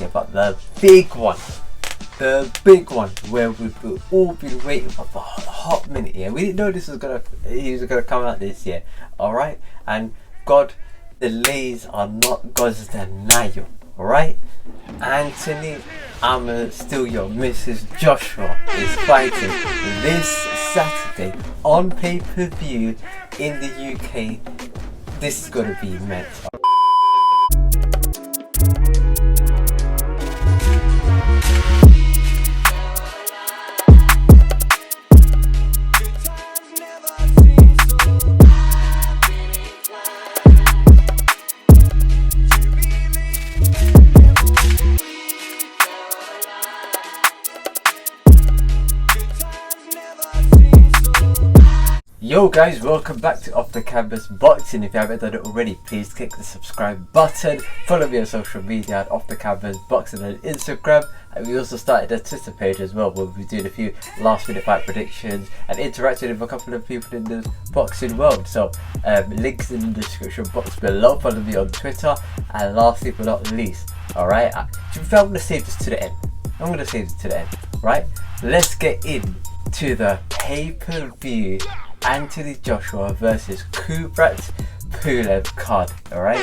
But the big one where we've all been waiting for a hot minute. Yeah, we didn't know he was gonna come out this year. All right, and God, delays are not God's denial. All right, Anthony, I'm still your Mrs. Joshua is fighting this Saturday on pay-per-view in the UK. This is gonna be immense. Yo guys, welcome back to Off the Canvas Boxing. If you haven't done it already, please click the subscribe button. Follow me on social media at Off the Canvas Boxing on Instagram. And we also started a Twitter page as well, where we're doing a few last minute fight predictions and interacting with a couple of people in the boxing world. So links in the description box below. Follow me on Twitter. And lastly but not least, alright, I'm going to save this to the end. Right, let's get into the pay-per-view Anthony Joshua versus Kubrat Pulev card. Alright,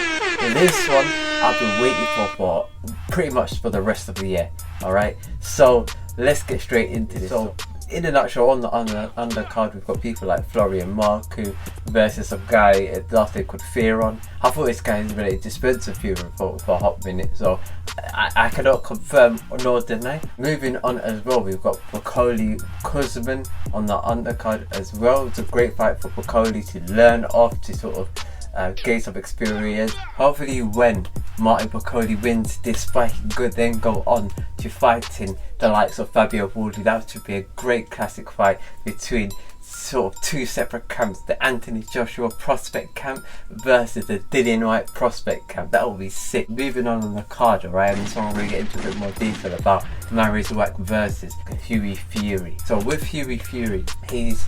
this one I've been waiting for pretty much for the rest of the year. Alright, so let's get straight into this. So in a nutshell, on the undercard we've got people like Florian Marku versus some guy last name called Fearon. I thought this guy is related to Spencer Fury for a hot minute, so I cannot confirm nor deny. Moving on as well, we've got Bukoli Kuzman on the undercard as well. It's a great fight for Bukoli to learn off, to sort of gain some experience. Hopefully when Martin Bukoli wins this fight, he could then go on to fighting the likes of Fabio Wardley. That should be a great classic fight between sort of two separate camps, the Anthony Joshua prospect camp versus the Dillian Whyte prospect camp. That will be sick. Moving on the card, alright, and so I'm going to get into a bit more detail about Marius Wack versus Hughie Fury. So with Hughie Fury, he's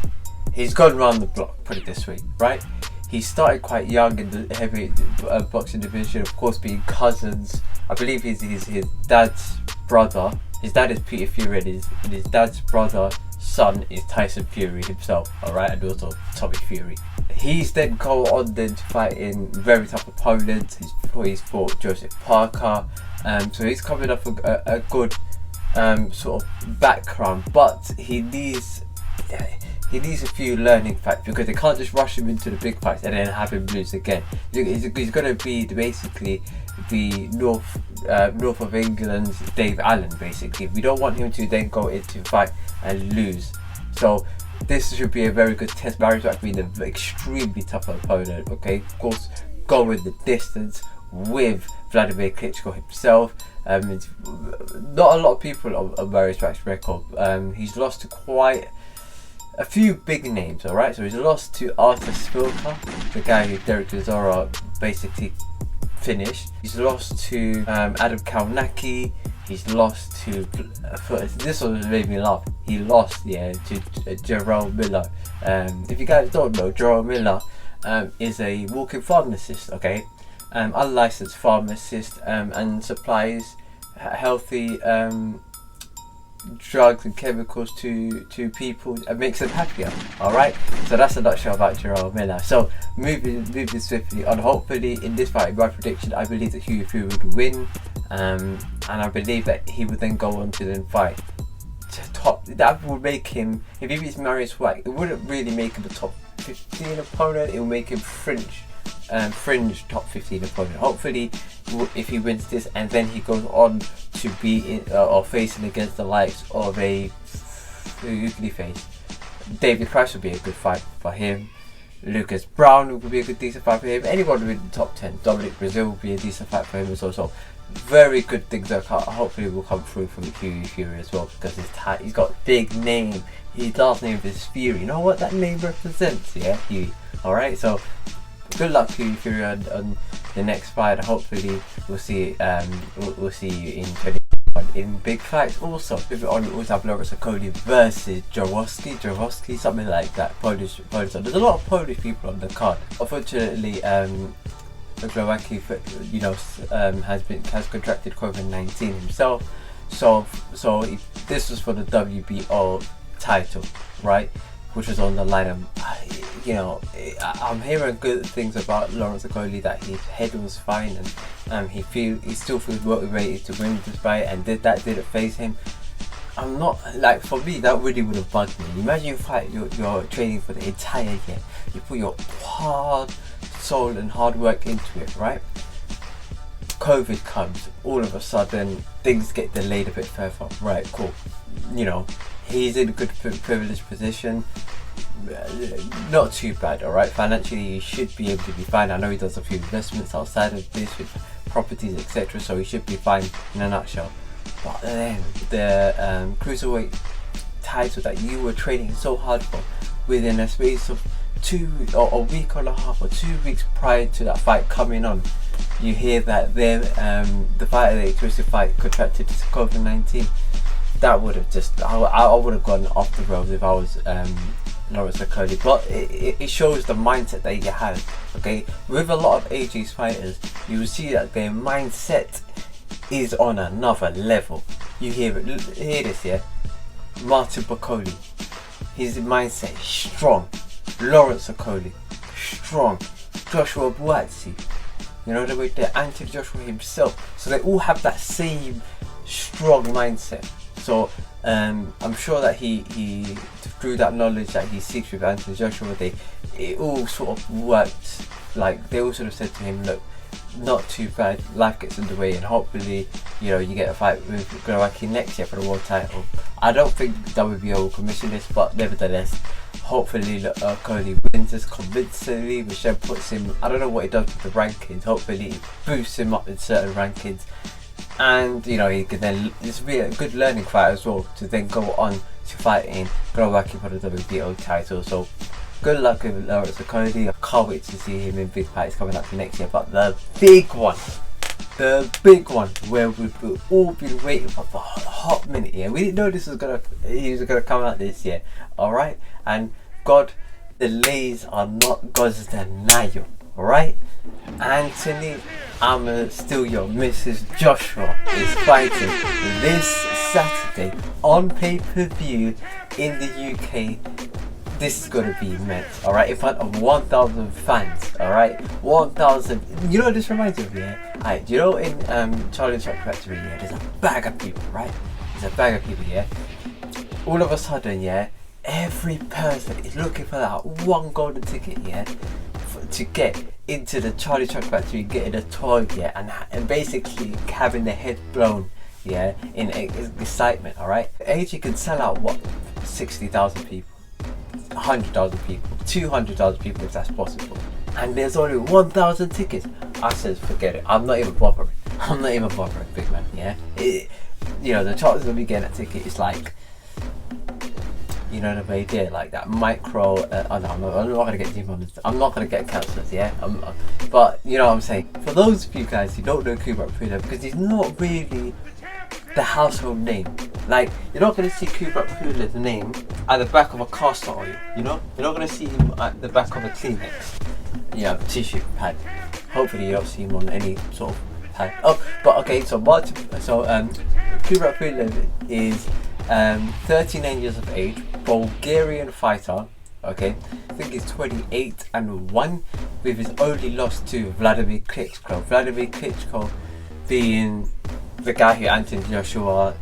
gone round the block, put it this way, right? He started quite young in the heavy boxing division, of course being cousins. I believe he's his dad's brother. His dad is Peter Fury and his dad's brother son is Tyson Fury himself, alright, and also Tommy Fury. He's then go on then to fight in very tough opponents. He's fought Joseph Parker, so he's coming off a good sort of background, but he needs a few learning facts, because they can't just rush him into the big fights and then have him lose again. He's going to be basically the north of England's Dave Allen. Basically, we don't want him to then go into fight and lose. So this should be a very good test. Marius Wack being an extremely tough opponent. Okay, of course, going the distance with Vladimir Klitschko himself. Not a lot of people on Marius Wack's record. He's lost to quite a few big names, alright? So he's lost to Artur Spilka, the guy who Derek Chisora basically finished. He's lost to Adam Kalnacki. He's lost to, this one made me laugh, he lost to Jerome Miller. If you guys don't know, Jerome Miller is a walking pharmacist, okay? Unlicensed pharmacist, and supplies healthy drugs and chemicals to people and makes them happier. Alright, so that's a nutshell about Jerome Miller. So moving swiftly on, hopefully in this fight, my prediction, I believe that Hughie Fury would win, and I believe that he would then go on to then fight top. That would make him, if he beats Marius Wack, it wouldn't really make him a top 15 opponent, it will make him fringe top 15 opponent. Hopefully if he wins this and then he goes on to be in, or facing against the likes of a ugly face, David Price would be a good fight for him. Lucas Brown would be a good decent fight for him. Anyone within the top 10, Dominic Brazil would be a decent fight for him as well. So very good things that hopefully will come through from Hughie Fury as well, because he's got a big name. His last name is Fury. You know what that name represents, yeah, Hughie. Alright, so good luck to Fury on the next fight. Hopefully we'll see you in 2021 in big fights. Also, moving on, we also have Lawrence Okoli versus Jaworski, something like that. Polish. There's a lot of Polish people on the card. Unfortunately, Glowacki, has contracted COVID-19 himself. So this was for the WBO title, right? Which was on the line. I'm hearing good things about Lawrence Okolie, that his head was fine, and he still feels motivated to win this fight, and didn't phase him. I'm not, like, for me that really would have bugged me. Imagine you fight, you're training for the entire year, you put your heart, soul and hard work into it, right? COVID comes, all of a sudden things get delayed a bit further, right? Cool. He's in a good privileged position, not too bad, all right? Financially he should be able to be fine. I know he does a few investments outside of this with properties, etc., so he should be fine in a nutshell. But then the cruiserweight title that you were training so hard for, within a space of a week and a half or 2 weeks prior to that fight coming on, you hear that the fighter they supposed to fight contracted COVID-19. That would have just, I would have gone off the rails if I was Lawrence Okolie. But it shows the mindset that you have. Okay, with a lot of AJ's fighters, you will see that their mindset is on another level. You hear this, yeah? Martin Bakoli, his mindset is strong. Lawrence Okolie, strong. Joshua Buatsi, the anti-Joshua himself. So they all have that same strong mindset. So I'm sure that he through that knowledge that he seeks with Anthony Joshua, it all sort of worked. Like, they all sort of said to him, look, not too bad, life gets in the way, and hopefully you get a fight with Glowacki next year for the world title. I don't think WBO will commission this, but nevertheless, hopefully Okolie wins this convincingly, which then puts him, I don't know what he does with the rankings, hopefully it boosts him up in certain rankings, and he could then, this will be a good learning fight as well, to then go on to fighting Glowacki for the WBO title. So good luck with Lawrence Okolie. I can't wait to see him in big fights coming up next year. But the big one, where we've all been waiting for a hot minute here. We didn't know he was gonna come out this year. Alright? And God, delays are not God's denial. Alright? Anthony, I'm still your Mrs. Joshua is fighting this Saturday on pay-per-view in the UK. This is gonna be immense, alright, in front of 1,000 fans, alright, 1,000. You know what this reminds me of, yeah? Alright, in Charlie Chocolate Factory, yeah, there's a bag of people, right? There's a bag of people, yeah? All of a sudden, yeah, every person is looking for that one golden ticket, yeah, to get into the Charlie Chocolate Factory, getting a toy, yeah, and basically having their head blown, yeah, in excitement, alright? AJ can sell out, 60,000 people. 100,000 people, 200,000 people if that's possible, and there's only 1,000 tickets. I said forget it, I'm not even bothering, big man, yeah? The chances of me getting a ticket is like, the idea, like that micro, I'm not gonna get deep on this, I'm not gonna get cancelled, yeah? But you know what I'm saying, for those of you guys who don't know Kubrat Pulev, because he's not really the household name. Like, you're not going to see Kubrat Pulev's name at the back of a castor oil, You're not going to see him at the back of a Kleenex, tissue pad. Hopefully you don't see him on any sort of pad. Oh, but okay, so Kubrat Pulev is 39 years of age, Bulgarian fighter, okay? I think he's 28-1, with his only loss to Vladimir Klitschko. Vladimir Klitschko being the guy who Anthony Joshua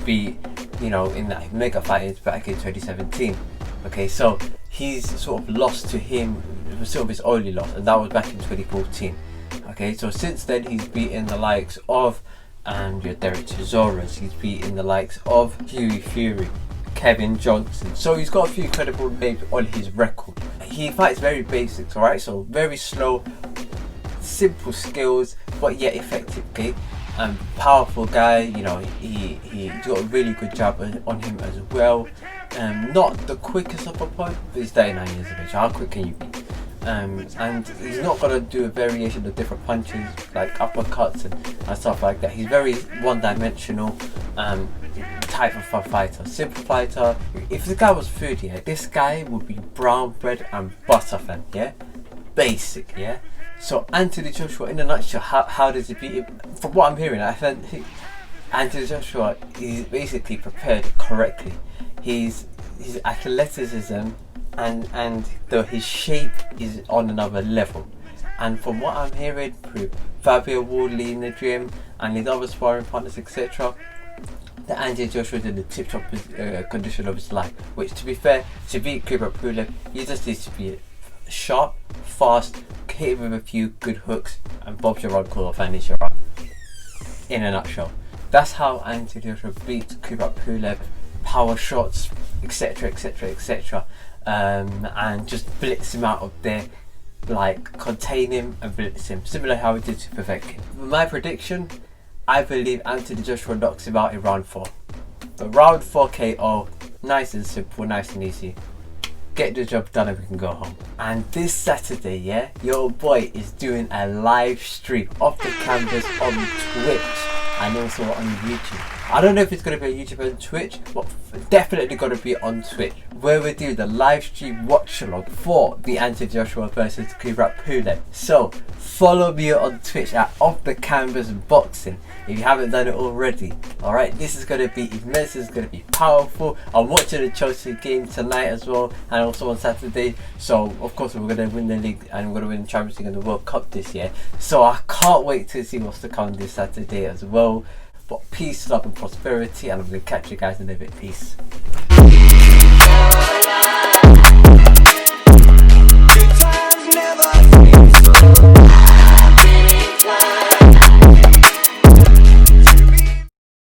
beat, in that mega fight back in 2017. Okay, so he's sort of lost to him, it was sort of his only loss, and that was back in 2014. Okay, so since then he's beaten the likes of your Derek Chisoras, he's beaten the likes of Hughie Fury, Kevin Johnson. So he's got a few credible names on his record. He fights very basics, alright, so very slow, simple skills, but yet effective, okay? Powerful guy, he got a really good jab on him as well. Not the quickest of a point, but he's 39 years of age. How quick can you be? And he's not gonna do a variation of different punches like uppercuts and stuff like that. He's very one-dimensional type of a fighter, simple fighter. If the guy was food, yeah, this guy would be brown bread and butter fan, yeah, basic, yeah. So Anthony Joshua, in a nutshell, how does he beat him? From what I'm hearing, I think Anthony Joshua is basically prepared correctly. His athleticism and his shape is on another level. And from what I'm hearing through Fabio Wardley in the gym and his other sparring partners, etc., that Anthony Joshua is in the tip-top condition of his life. Which, to be fair, to beat Kubrat Pulev, he just needs to be sharp, fast, hit him with a few good hooks, and Bob's your run, call or finish your run. In a nutshell, that's how Anthony Joshua beats Kubrat Pulev. Power shots, etc., etc., etc., and just blitz him out of there. Like, contain him and blitz him, similar how he did to Povetkin. My prediction, I believe Anthony Joshua knocks him out in round 4. The round 4 KO, nice and simple, nice and easy. Get the job done and we can go home. And this Saturday, yeah, your boy is doing a live stream off the canvas on Twitch and also on YouTube. I don't know if it's going to be on YouTube and Twitch, but definitely going to be on Twitch, where we do the live stream watch along for the Anthony Joshua versus Kubrat Pulev. So follow me on Twitch at Off the Canvas Boxing if you haven't done it already. Alright, this is going to be immense, this is going to be powerful. I'm watching the Chelsea game tonight as well, and also on Saturday. So of course we're going to win the league and we're going to win the Champions League and the World Cup this year. So I can't wait to see what's to come this Saturday as well. But peace, love and prosperity, and I'm going to catch you guys in a bit. Peace.